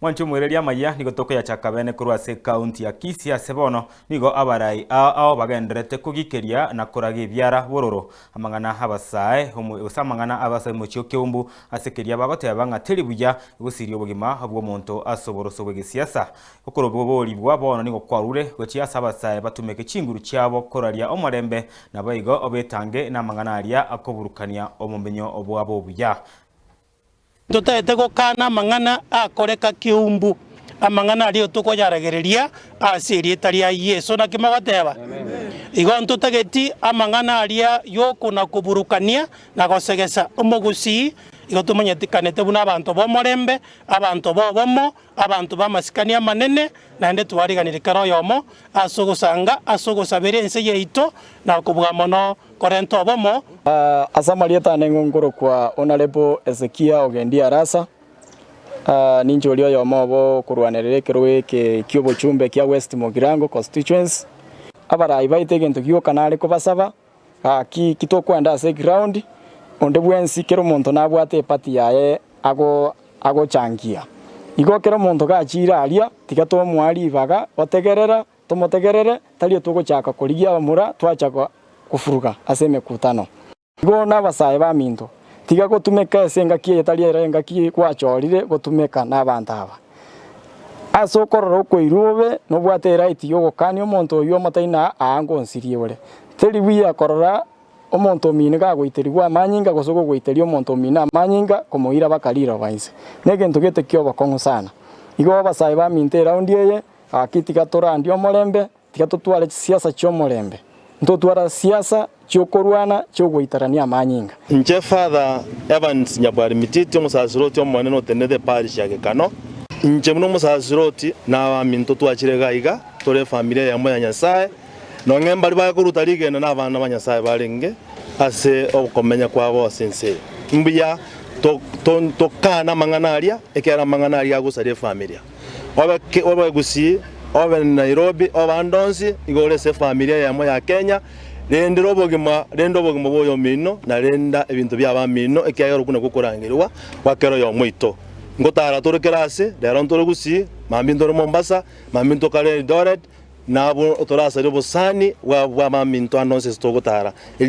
Mwancho mwereria maya nigo toko ya Chakabene kurwase county ya Kisii Sebono nigo abarai ao bagenderete kugikeria na kurage byara bororo amangana abasae usamangana abasae mucyo kyumbu asekeria bagoteba ngateri buya gusirio bugima bwo muntu asoboroso bwe gisiasa okorobo boli bwa bono nigo kwarure gwecia abasae batumeke chinguru cyabo koraria omorembe na bayigo obetange na mangana aria akoburukania omumenyo obwabo buya tutete gukana mang'ana akoreka kiumbu amang'ana ario tukoyaragereria asiri taria Yesu na kimagoteba igo ntutageti amang'ana aria yokuna kuburukania na gosegesa omogusi igo tumenyetekanete buna abantu bomorembe abantu bobomo abantu bamasikania manene naende twariganire karo yomo asogosabere ense yeito na kubuga mono korento obomo asamarieta nengongoro kwa Honorable Ezekia Ogendi Arasa ninjolio yomo bo kurwanerere kerwe ke kyobo chumbe kya West Mogirango constituency abarai baite gento kyo kanale ko basaba kitokwenda ase ground onde bwensi kero muntu nabwate pati yae ago changia igo kero muntu gachira aria tigato mwari baga otegerera tomotegerere tali tugochaka kurigia bamura twachaka kufuruga ase mekutano igo nabasae ba minto tiga gotumeka senga kie tali erenga kie kwachorire gotumeka nabanta aba aso kororo koirube no bwate right yo gokani omuntu yo mataina ango nsirie ore teli bia korora omuntu mine gagoiterigwa amanyinga gosogo goiterio omuntu mine amanyinga komoira bakarira bainse negento gete kyo bakongo sana igo basae ba minte round yeye akitika torandi omorembe tigatotwara siasa cyo morembe ntotwara siasa cyo korwana cyo goitarania amanyinga nje Father Evans Nyabwari Mititi omusasiroti omone no tenede parish ya Gekano nje muno omusasiroti na minto twachire gaiga tore familia ya moya Nyasaye no ngembali ba kurutarigena n'abana b'Anyasaye barenge ase okomenya kwabo sense mbiya to kana manganaria ekera manganaria gusare familia oba gusi oba Nairobi oba Ndonsi igore se familia ya moya Kenya rendo bogima boyo mino na renda ebintu byaba mino ekyayo kuna gukorangirwa wakero yo mwito ngotara torekerase rero ntoro gusi mambindoro Mombasa mambinto kale Eldoret nabo otorasa ryo bosani wa maminto anonse stogotara